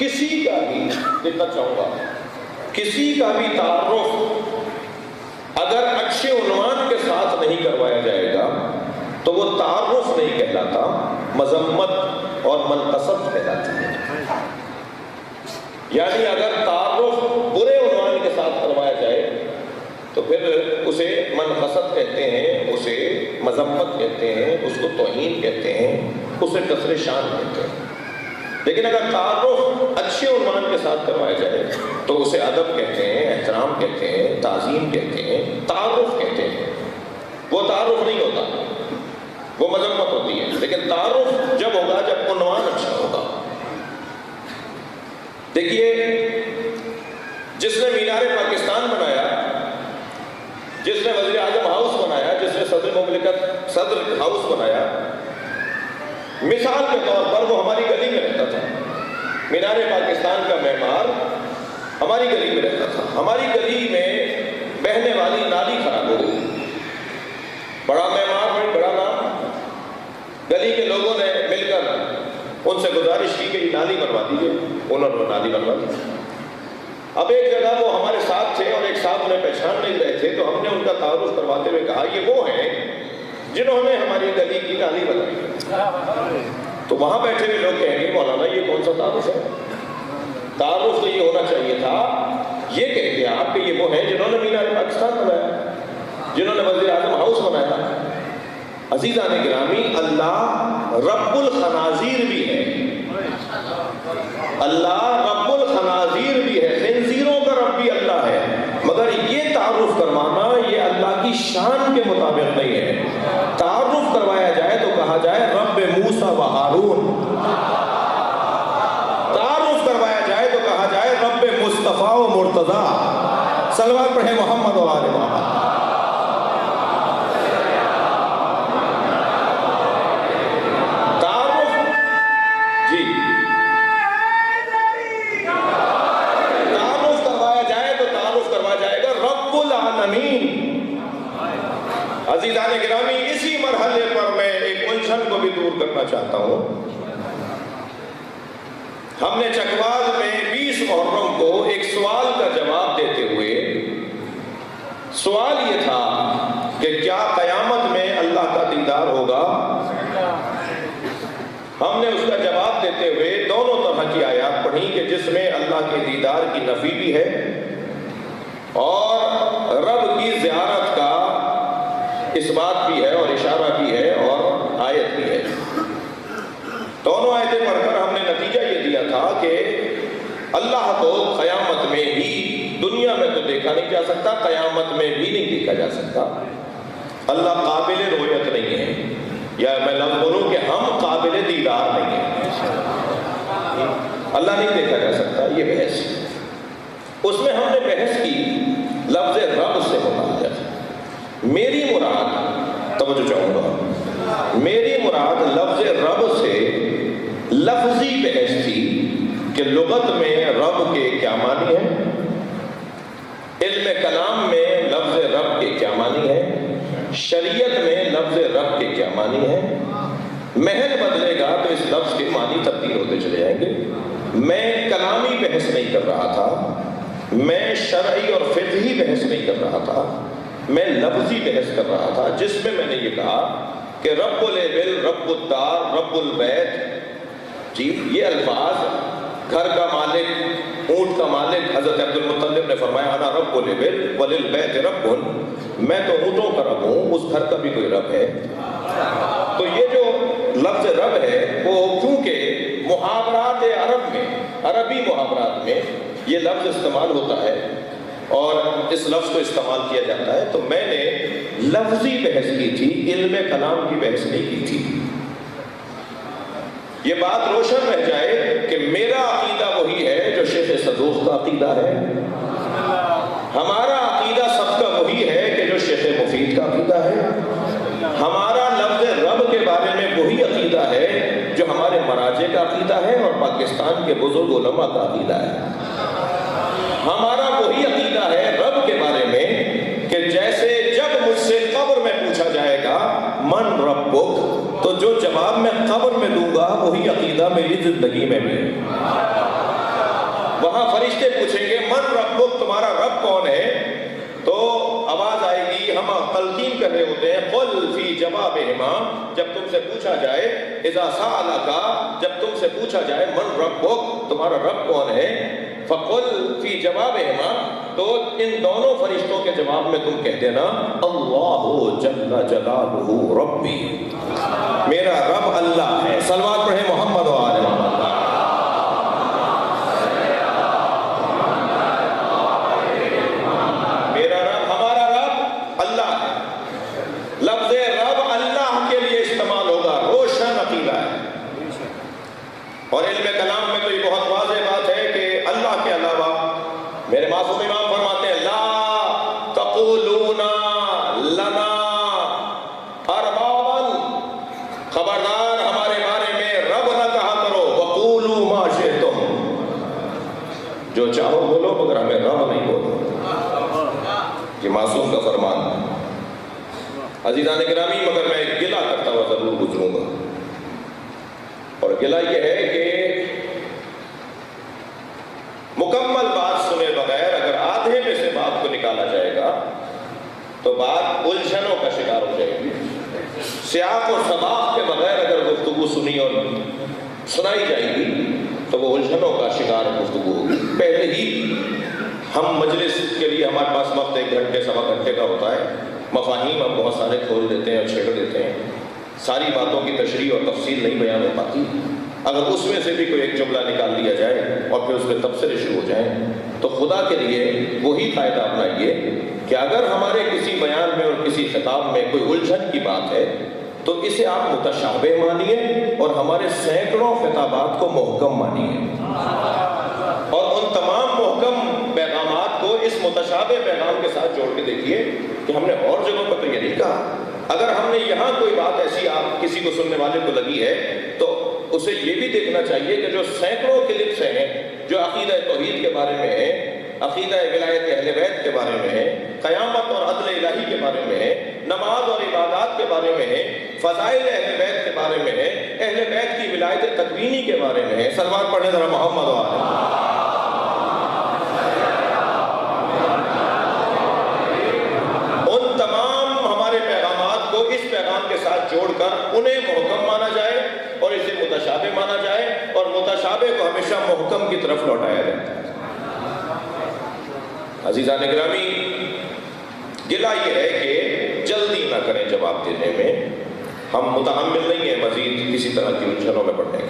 کسی کا بھی، اتنا چاہوں گا، کسی کا بھی تعارف اگر اچھے عنوان کے ساتھ نہیں کروایا جائے گا تو وہ تعارف نہیں کہلاتا، مذمت اور منقصب کہلاتی ہے۔ یعنی اگر تعارف برے عنوان کے ساتھ کروایا جائے تو پھر اسے منقصب کہتے ہیں، اسے مذمت کہتے ہیں، اس کو توہین کہتے ہیں، اسے کسر شان کہتے ہیں۔ لیکن اگر تعارف اچھے عنوان کے ساتھ کروایا جائے تو اسے ادب کہتے ہیں، احترام کہتے ہیں، تعظیم کہتے ہیں، تعارف کہتے ہیں۔ وہ تعارف نہیں ہوتا، وہ مذمت ہوتی ہے۔ لیکن تعارف جب ہوگا جب عنوان اچھا ہوگا۔ دیکھیے، جس نے مینار پاکستان بنایا، جس نے وزیر اعظم ہاؤس بنایا، جس نے صدر مملکت صدر ہاؤس بنایا، مثال کے طور پر وہ ہماری گلی میں رہتا تھا۔ مینار پاکستان کا معمار ہماری گلی میں رہتا تھا۔ ہماری گلی میں بہنے والی نالی خراب ہو گئی، بڑا معمار ہے، بڑا نام، گلی کے لوگوں نے مل کر ان سے گزارش کی کہ یہ نالی بنوا دیجیے، انہوں نے نالی بنوا دی۔ اب ایک جگہ وہ ہمارے ساتھ تھے اور ایک ساتھ انہیں پہچان نہیں رہے تھے، تو ہم نے ان کا تعارف کرواتے ہوئے کہا یہ وہ ہیں جنہوں نے ہماری گلی کی نالی بنائی۔ تو وہاں بیٹھے ہوئے لوگ کہیں گے مولانا یہ کون سا تعارف ہے؟ تعارف تو یہ ہونا چاہیے تھا، یہ کہتے آپ کہ یہ وہ ہیں جنہوں نے مینار پاکستان بنایا، جنہوں نے وزیر اعظم ہاؤس بنایا۔ عزیزان گرامی، اللہ رب الخنازیر بھی ہے، اللہ رب الخنازیر بھی ہے، خنزیروں کا رب بھی اللہ ہے، مگر یہ تعارف کروانا یہ اللہ کی شان کے مطابق نہیں ہے۔ تعارف کروایا جائے تو کہا جائے رب موسیٰ و ہارون، تعارف کروایا جائے تو کہا جائے رب مصطفیٰ و مرتضیٰ۔ صلوات پڑھیں محمد و آل محمد۔ عزیزان گرامی، اسی مرحلے پر میں ایک الجھن کو بھی دور کرنا چاہتا ہوں۔ ہم نے چکواز میں 20 محرم کو ایک سوال کا جواب دیتے ہوئے، سوال یہ تھا کہ کیا قیامت میں اللہ کا دیدار ہوگا؟ ہم نے اس کا جواب دیتے ہوئے دونوں طرح کی آیات پڑھی کہ جس میں اللہ کے دیدار کی نفی بھی ہے اور رب کی زیارت کا اس بات بھی ہے اور اشارہ بھی ہے اور آیت بھی ہے۔ دونوں آیتیں پڑھ کر ہم نے نتیجہ یہ دیا تھا کہ اللہ کو قیامت میں بھی، دنیا میں تو دیکھا نہیں جا سکتا، قیامت میں بھی نہیں دیکھا جا سکتا۔ اللہ قابل رؤیت نہیں ہے، یا میں لفظ بولوں کہ ہم قابل دیدار نہیں ہیں، اللہ نہیں دیکھا جا سکتا۔ یہ بحث، اس میں ہم نے بحث کی لفظ رب سے متعلق۔ میری مراد، توجہ چاہوں گا، میری مراد لفظ رب سے لفظی بحث تھی کہ لغت میں رب کے کیا معنی ہے، علم کلام میں لفظ رب کے کیا معنی ہے، شریعت میں لفظ رب کے کیا معنی ہے۔ محل بدلے گا تو اس لفظ کے معنی تبدیل ہوتے چلے جائیں گے۔ میں کلامی بحث نہیں کر رہا تھا، میں شرعی اور فقہی بحث نہیں کر رہا تھا، میں لفظی بحث کر رہا تھا، جس میں میں نے یہ کہا کہ رب الابل، رب الدار، رب البیت، جی یہ الفاظ، گھر کا مالک، اونٹ کا مالک، حضرت عبد المطلب نے فرمایا انا رب الابل وللبیت رب، میں تو اونٹوں کا رب ہوں، اس گھر کا بھی کوئی رب ہے۔ تو یہ جو لفظ رب ہے وہ کیونکہ محاورات عرب میں، عربی محاورات میں یہ لفظ استعمال ہوتا ہے اور اس لفظ کو استعمال کیا جاتا ہے، تو میں نے لفظی بحث کی تھی، علم کلام کی بحث نہیں کی تھی۔ یہ بات روشن رہ جائے کہ میرا عقیدہ وہی ہے جو شیخ صدوق کا عقیدہ ہے، ہمارا عقیدہ سب کا وہی ہے کہ جو شیخ مفید کا عقیدہ ہے، ہمارا لفظ رب کے بارے میں وہی عقیدہ ہے جو ہمارے مراجع کا عقیدہ ہے اور پاکستان کے بزرگ علماء کا عقیدہ ہے۔ ہمارا وہی عقیدہ ہے رب کے بارے میں کہ جیسے جب مجھ سے قبر میں پوچھا جائے گا من ربک، تو جو جواب میں قبر میں دوں گا وہی عقیدہ میری زندگی میں بھی ہے۔ وہاں فرشتے پوچھیں گے من ربک، تمہارا رب کون ہے؟ تو آواز آئے گی، ہم تلقین کر رہے ہوتے ہیں، قل فی جوابہما، جب تم سے پوچھا جائے، اذا سألک، جب تم سے پوچھا جائے من ربک، تمہارا رب کون ہے، فقل فی جوابہما، تو ان دونوں فرشتوں کے جواب میں تم کہہ دینا اللہ جل جلالہ ربی، میرا رب اللہ ہے۔ صلوات پڑھیں محمد و آل محمد۔ میرا رب، ہمارا رب اللہ ہے۔ لفظ رب اللہ کے لیے استعمال ہوگا، روشن عقیدہ ہے۔ اور علم کلام میں تو یہ بہت واضح بات ہے کہ اللہ کے علاوہ، میرے معصوم امام فرماتے ہیں لا تقولون لنا اربابا، خبردار ہمارے بارے میں رب نہ کہا کرو، وقولوا ما شئتم، جو چاہو بولو مگر ہمیں رب نہیں بولو۔ یہ معصوم کا فرمان ہے۔ عزیزان گرامی، مگر میں گلہ کرتا ہوا ضرور گزروں گا، اور گلہ یہ ہے کہ مکمل بات سنے بغیر اگر آدھے میں سے بات کو نکالا جائے گا تو بات الجھنوں کا شکار ہو جائے گی۔ سیاق و سباق کے بغیر اگر گفتگو سنی اور سنائی جائے گی تو وہ الجھنوں کا شکار گفتگو ہوگی۔ پہلے ہی ہم مجلس کے لیے ہمارے پاس وقت 1 گھنٹے سوا گھنٹے کا ہوتا ہے، مفاہیم ہم بہت سارے کھول دیتے ہیں اور چھیڑ دیتے ہیں، ساری باتوں کی تشریح اور تفصیل نہیں بیان ہو پاتی۔ اگر اس میں سے بھی کوئی ایک جملہ نکال لیا جائے اور پھر اس پہ تبصرے شروع ہو جائیں تو خدا کے لیے وہی قاعدہ اپنائیے کہ اگر ہمارے کسی بیان میں اور کسی خطاب میں کوئی الجھن کی بات ہے تو اسے آپ متشابہ مانیے اور ہمارے سینکڑوں خطابات کو محکم مانیے، اور ان تمام محکم پیغامات کو اس متشابہ پیغام کے ساتھ جوڑ کے دیکھیے کہ ہم نے اور جگہوں پر تو یہ نہیں کہا۔ اگر ہم نے یہاں کوئی بات ایسی آپ کسی کو سننے والے کو لگی ہے تو اسے یہ بھی دیکھنا چاہیے کہ جو سینکڑوں کلپس ہیں جو عقیدہ توحید کے بارے میں ہے، عقیدہ ولایت اہل بیت کے بارے میں ہے، قیامت اور عدل الہی کے بارے میں ہے، نماز اور عبادات کے بارے میں ہے، فضائل اہل بیت کے بارے میں ہے، اہل بیت کی ولایت تکوینی کے بارے میں ہے۔ صلوات پڑھیں ذرا محمد و آل محمد۔ ان تمام ہمارے پیغامات کو اس پیغام کے ساتھ جوڑ کر انہیں محکم مانا جائے اور اسے متشابہ مانا جائے، اور متشابہ کو ہمیشہ محکم کی طرف لوٹایا جائے۔ عزیزان گرامی، گلہ یہ ہے کہ جلدی نہ کریں جواب دینے میں، ہم متحمل نہیں ہیں مزید کسی طرح کی الجھنوں میں پڑنے کا۔